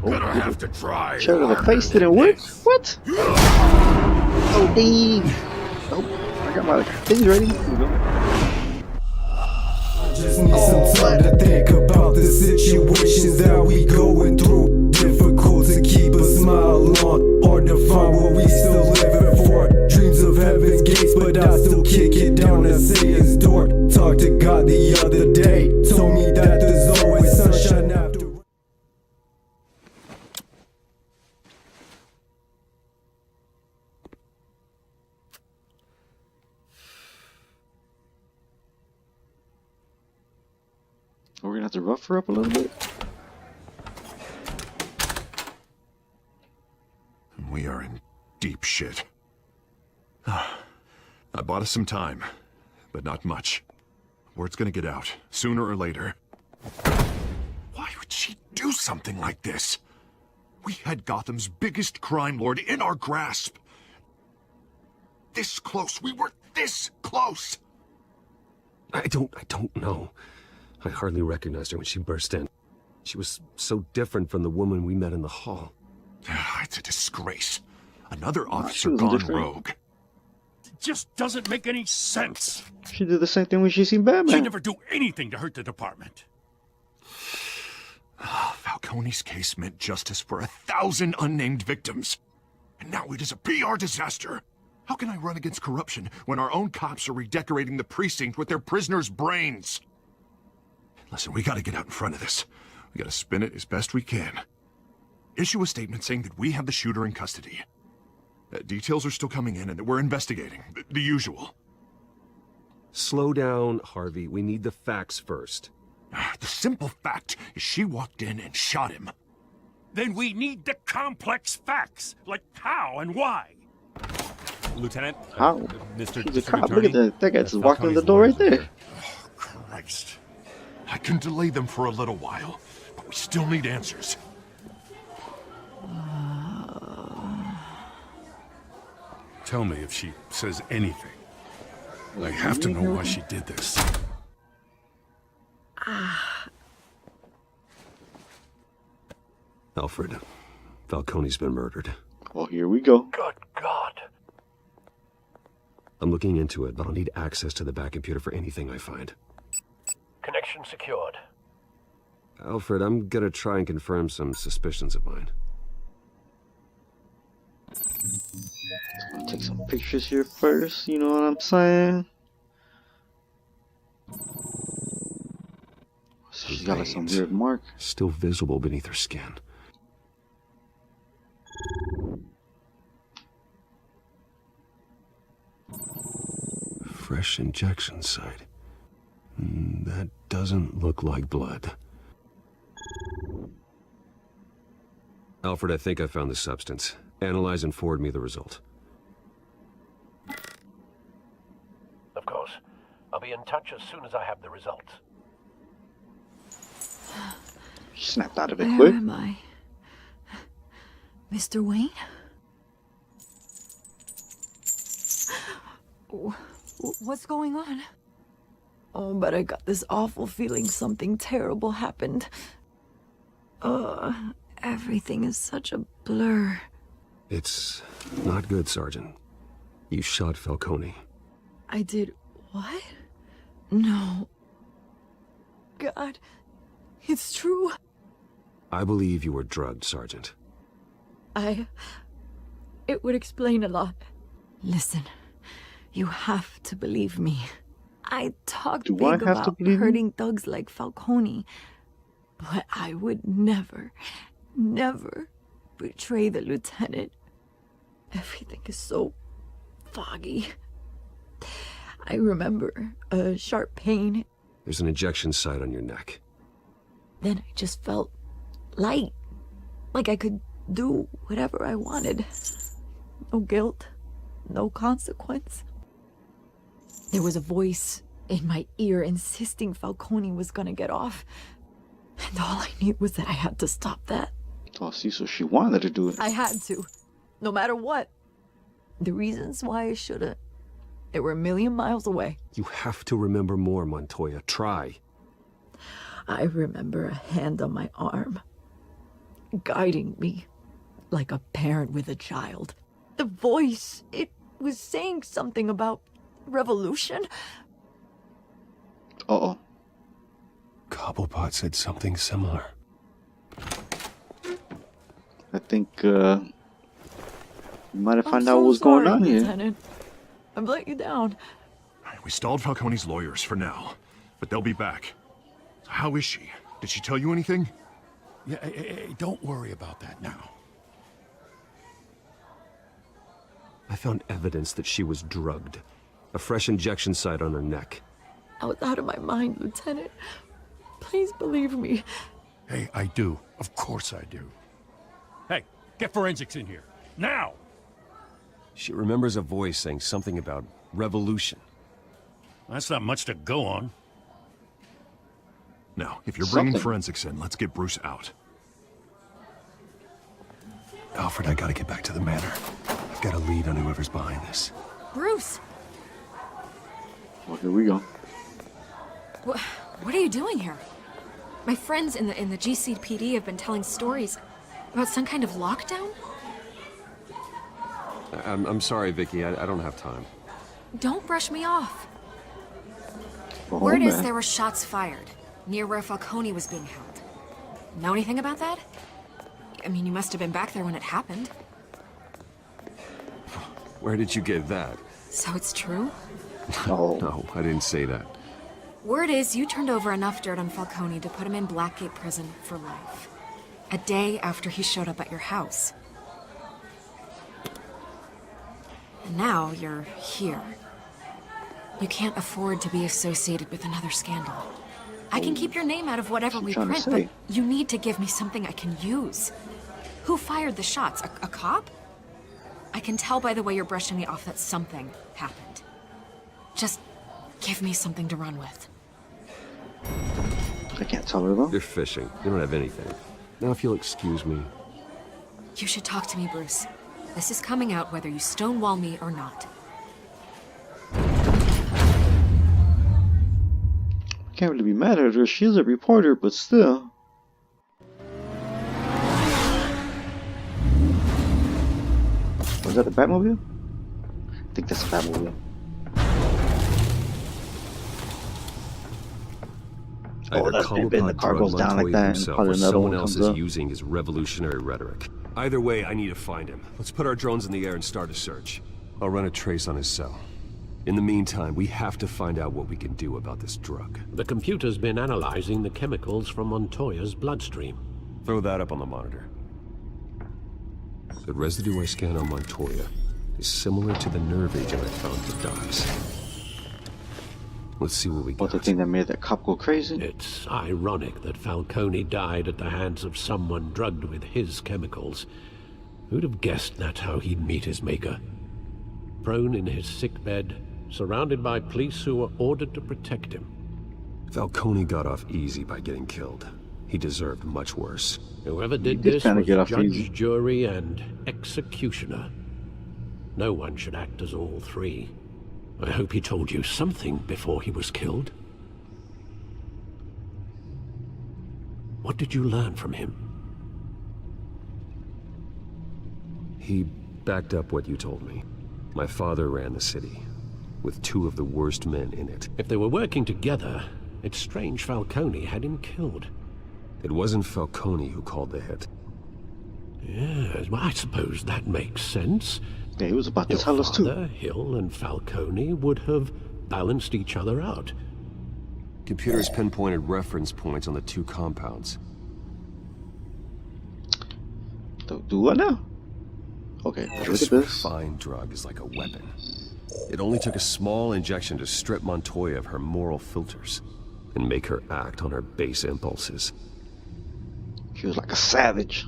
Gonna have to try. Shot in the face didn't work? What? Oh, dang. Oh, I got my things ready. Here we go. Just need some time to think about the situations that we going through. Difficult to keep a smile on. Hard to find what we still living for. Dreams of heaven's gates, but I still kick it down and say it's door. Talked to God the other day, told me that there's always sunshine after. We're gonna have to rough her up a little bit. We are in deep shit. I bought us some time, but not much. Word's gonna get out, sooner or later. Why would she do something like this? We had Gotham's biggest crime lord in our grasp. This close. We were this close. I don't know. I hardly recognized her when she burst in. She was so different from the woman we met in the hall. It's a disgrace. Another officer was gone different. rogue. It just doesn't make any sense. She did the same thing when she seen Batman. She never do anything to hurt the department. Falcone's case meant justice for 1,000 unnamed victims. And now it is a PR disaster. How can I run against corruption when our own cops are redecorating the precinct with their prisoners' brains? Listen, we gotta get out in front of this. We gotta spin it as best we can. Issue a statement saying that we have the shooter in custody. Details are still coming in and that we're investigating. The usual. Slow down, Harvey. We need the facts first. The simple fact is she walked in and shot him. Then we need the complex facts, like how and why. Lieutenant, How? Mr. He's a District cop. Look Attorney, at that. That guy just walked in the Falcone's door right lawyers there. Oh, Christ. I can delay them for a little while, but we still need answers. Tell me if she says anything. I have to know why she did this. Alfred, Falcone's been murdered. Oh, here we go. Good God. I'm looking into it, but I'll need access to the back computer for anything I find. Connection secured. Alfred, I'm gonna try and confirm some suspicions of mine. I'll take some pictures here first, you know what I'm saying? She's got like some Veins. weird mark. Still visible beneath her skin. Fresh injection site. That doesn't look like blood. Alfred, I think I found the substance. Analyze and forward me the result. Of course. I'll be in touch as soon as I have the results. She snapped out of it Where quick. am I? Mr. Wayne? What's going on? Oh, but I got this awful feeling something terrible happened. Everything is such a blur. It's not good, Sergeant. You shot Falcone. I did what? No. God, it's true. I believe you were drugged, Sergeant. It would explain a lot. Listen, you have to believe me. I talked Do I big have to about believe you? hurting thugs like Falcone, but I would never betray the lieutenant. Everything is so foggy. I remember a sharp pain. There's an injection site on your neck. Then I just felt light, like I could do whatever I wanted. No guilt, no consequence. There was a voice in my ear insisting Falcone was gonna get off. And all I knew was that I had to stop that. Oh, see, so she wanted to do it. I had to, no matter what. The reasons why I shouldn't, they were a million miles away. You have to remember more, Montoya. Try. I remember a hand on my arm. guiding me like a parent with a child. The voice, it was saying something about revolution. Uh-oh. Cobblepot said something similar. I think, you might have found I'm out so what's going sorry, on here. Lieutenant. I've let you down. We stalled Falcone's lawyers for now, but they'll be back. How is she? Did she tell you anything? Yeah, hey, don't worry about that now. I found evidence that she was drugged. A fresh injection site on her neck. I was out of my mind, Lieutenant. Please believe me. Hey, I do. Of course I do. Hey, get forensics in here. Now! She remembers a voice saying something about revolution. That's not much to go on. Now, if you're bringing Something. forensics in, let's get Bruce out. Alfred, I gotta get back to the manor. I've got a lead on whoever's behind this. Bruce, Well, here we go. what are you doing here? My friends in the GCPD have been telling stories about some kind of lockdown. I'm sorry, Vicky. I don't have time. Don't brush me off. Oh, Word is man. there were shots fired near where Falcone was being held. Know anything about that? I mean, you must have been back there when it happened. Where did you get that? So it's true? Oh, No, I didn't say that. Word is you turned over enough dirt on Falcone to put him in Blackgate Prison for life. A day after he showed up at your house. And now you're here. You can't afford to be associated with another scandal. I can keep your name out of whatever we trying to print, say? but you need to give me something I can use. Who fired the shots? A cop? I can tell by the way you're brushing me off that something happened. Just give me something to run with. I can't tell her though. You're fishing. You don't have anything. Now, if you'll excuse me. You should talk to me, Bruce. This is coming out whether you stonewall me or not. Can't really be mad at her. She's a reporter, but still. Was that the Batmobile? I think that's a Batmobile. Either that's been the Cobblepot car goes drugged down like Montoya that, and himself, probably or another someone one else comes is up. using his revolutionary rhetoric. Either way, I need to find him. Let's put our drones in the air and start a search. I'll run a trace on his cell. In the meantime, we have to find out what we can do about this drug. The computer's been analyzing the chemicals from Montoya's bloodstream. Throw that up on the monitor. The residue I scan on Montoya is similar to the nerve agent I found at the docks. Let's see what we What got. the thing that made that cop go crazy? It's ironic that Falcone died at the hands of someone drugged with his chemicals. Who'd have guessed that's how he'd meet his maker? Prone in his sickbed, surrounded by police who were ordered to protect him. Falcone got off easy by getting killed. He deserved much worse. Whoever did did this kinda was get off judge, easy. jury, and executioner. No one should act as all three. I hope he told you something before he was killed. What did you learn from him? He backed up what you told me. My father ran the city, with two of the worst men in it. If they were working together, it's strange Falcone had him killed. It wasn't Falcone who called the hit. Yes, well, I suppose that makes sense. Yeah, he was about to Your tell us too. father, Hill, and Falcone would have balanced each other out. Computers pinpointed reference points on the two compounds. Do what now? Okay, look This at this. refined drug is like a weapon. It only took a small injection to strip Montoya of her moral filters and make her act on her base impulses. He was like a savage.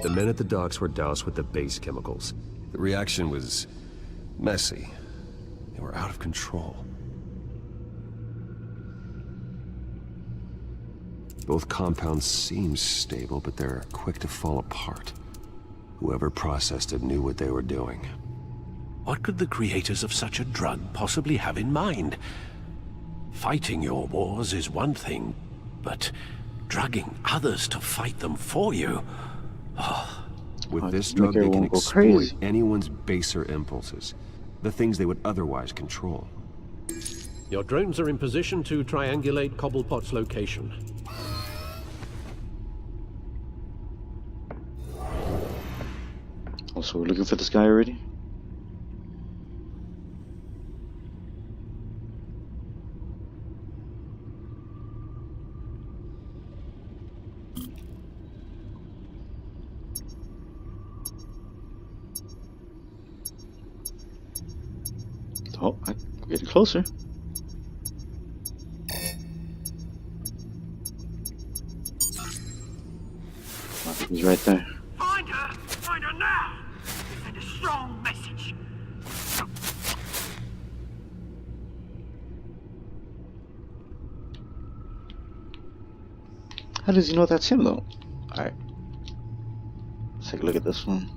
The men at the docks were doused with the base chemicals. The reaction was messy. They were out of control. Both compounds seem stable, but they're quick to fall apart. Whoever processed it knew what they were doing. What could the creators of such a drug possibly have in mind? Fighting your wars is one thing, but drugging others to fight them for you. With this just drug, make they can everyone go exploit crazy. anyone's baser impulses. The things they would otherwise control. Your drones are in position to triangulate Cobblepot's location. Oh, so we're looking for this guy already? Oh, I'm getting closer. I think he's right there. Find her! Find her now! Send a strong message. How does he know that's him though? Alright. Let's take a look at this one.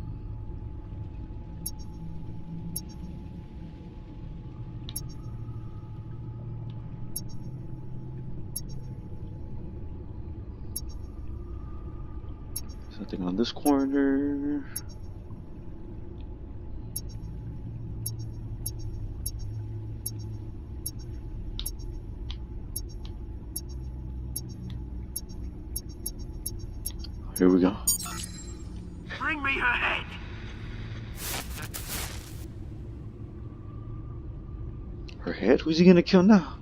Something on this corner. Here we go. Bring me her head. Her head? Who's he gonna kill now?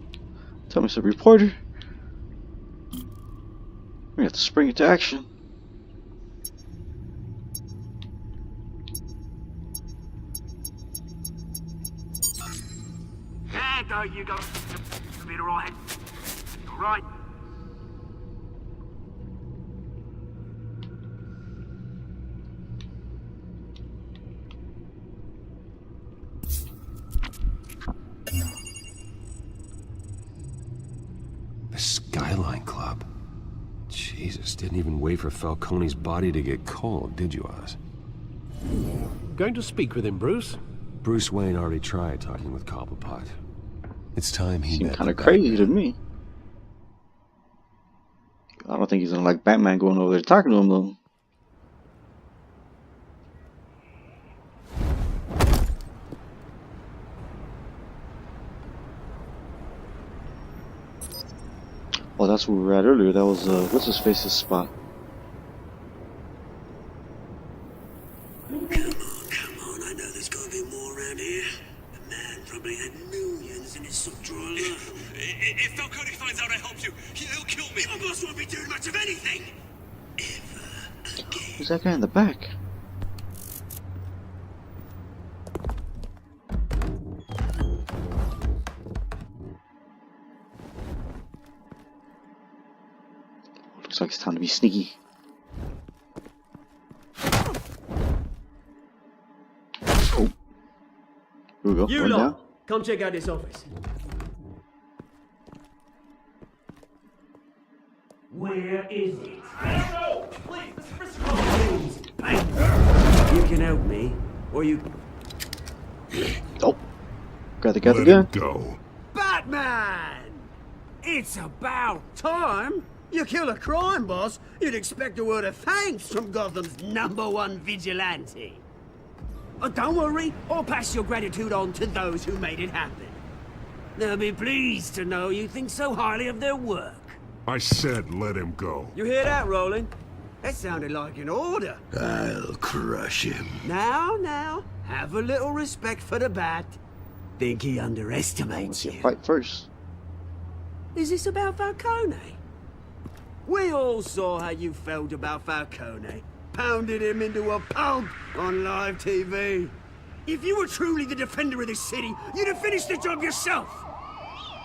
Tell me it's a reporter. We have to spring into action. There go, you go. You'll be alright. Alright. The Skyline Club. Jesus, didn't even wait for Falcone's body to get cold, did you, Oz? Going to speak with him, Bruce? Bruce Wayne already tried talking with Cobblepot. It's time he Seems met kind of the crazy to Batman. me. I don't think he's gonna like Batman going over there talking to him though. Oh, that's where we were at earlier. That was what's his face's spot. Come on, I know there's gotta be more around here. The man probably had millions in his sock drawer alone. If Falcone finds out I helped you, he'll kill me. Your boss won't be doing much of anything. Ever again. Who's that guy in the back? Looks like it's time to be sneaky. Oh. Here we go. You One lot, down. come check out this office. Where is it? I don't know! Please, Mr. Please! You can help me, or you... Oh. Got the Let gun. him go. Batman! It's about time! You kill a crime boss, you'd expect a word of thanks from Gotham's #1 vigilante. But don't worry, I'll pass your gratitude on to those who made it happen. They'll be pleased to know you think so highly of their work. I said let him go. You hear that, Roland? That sounded like an order. I'll crush him. Now, have a little respect for the Bat. Think he Let's underestimates see you. a fight first. Is this about Falcone? We all saw how you felt about Falcone. Pounded him into a pulp on live TV. If you were truly the defender of this city, you'd have finished the job yourself.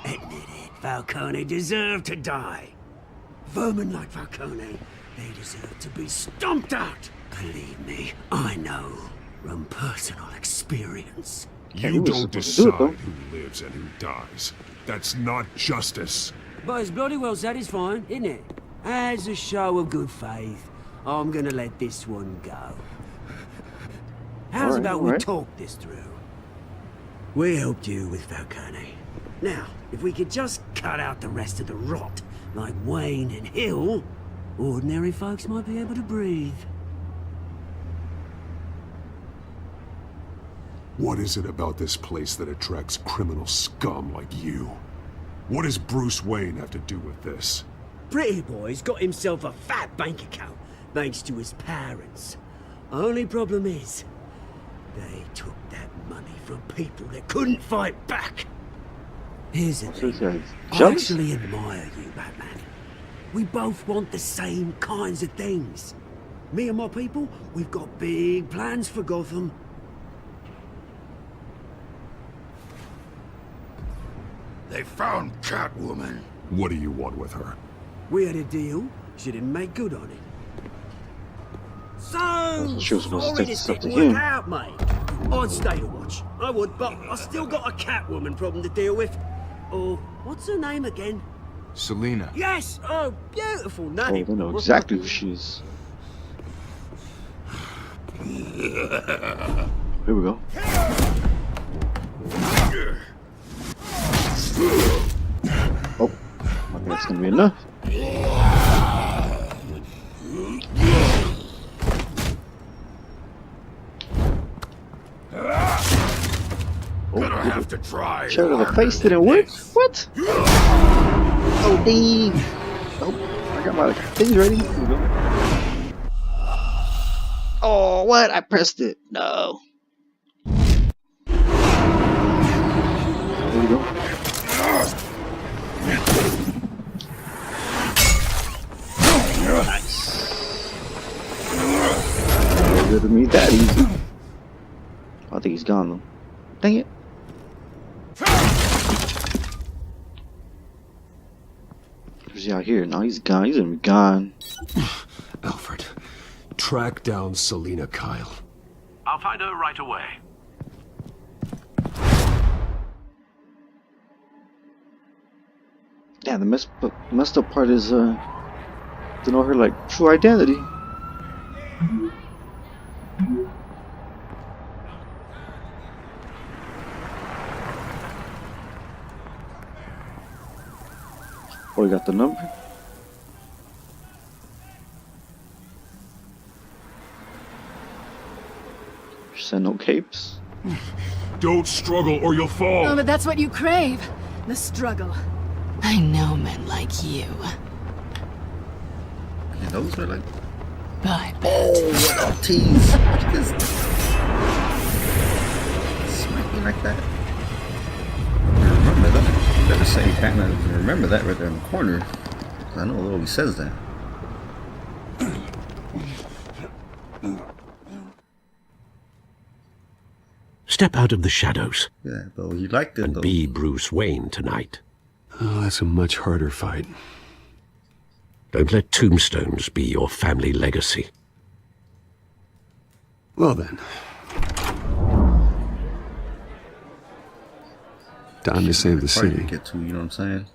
Admit it, Falcone deserved to die. Vermin like Falcone, they deserve to be stomped out. Believe me, I know from personal experience. he You was don't supposed to do it, decide though. who lives and who dies. That's not justice. But it's bloody well satisfying, isn't it? As a show of good faith, I'm gonna let this one go. How's Alright, about we alright. talk this through? We helped you with Falcone. Now, if we could just cut out the rest of the rot like Wayne and Hill, ordinary folks might be able to breathe. What is it about this place that attracts criminal scum like you? What does Bruce Wayne have to do with this? Pretty boy's got himself a fat bank account, thanks to his parents. Only problem is, they took that money from people that couldn't fight back. Here's the thing. I actually admire you, Batman. We both want the same kinds of things. Me and my people, we've got big plans for Gotham. They found Catwoman. What do you want with her? We had a deal. She didn't make good on it. So she was supposed to sorry take this stuff to didn't him. work out, mate. I'd stay to watch. I would, but I still got a Catwoman problem to deal with. Oh, what's her name again? Selina. Yes! Oh, beautiful Oh, name. they know exactly who she is. Here we go. Oh, I think that's gonna be enough. Gonna have to try. Shot to the face didn't work? What? Oh, dang. Oh, I got my things ready. Here we go. Oh, what? I pressed it. No. Here we go. Nice. It didn't mean that easy. I think he's gone though. Dang it. Where's he out here? No, he's gone. He's gonna be gone. Alfred, track down Selina Kyle. I'll find her right away. Yeah, the messed up part is to know her like true identity. Oh, we got the number. Send no capes. Don't struggle or you'll fall. Oh, but that's what you crave. The struggle. I know men like you. And those are like. Bye. Oh, what a tease! Just smack me like that. Remember that. Better say Batman. Remember that right there in the corner. I know it always says that. Step out of the shadows. Yeah, though you liked it and though. Be Bruce Wayne tonight. Oh, that's a much harder fight. Don't let tombstones be your family legacy. Well then. Time to save the Hard to city. get to, you know what I'm saying?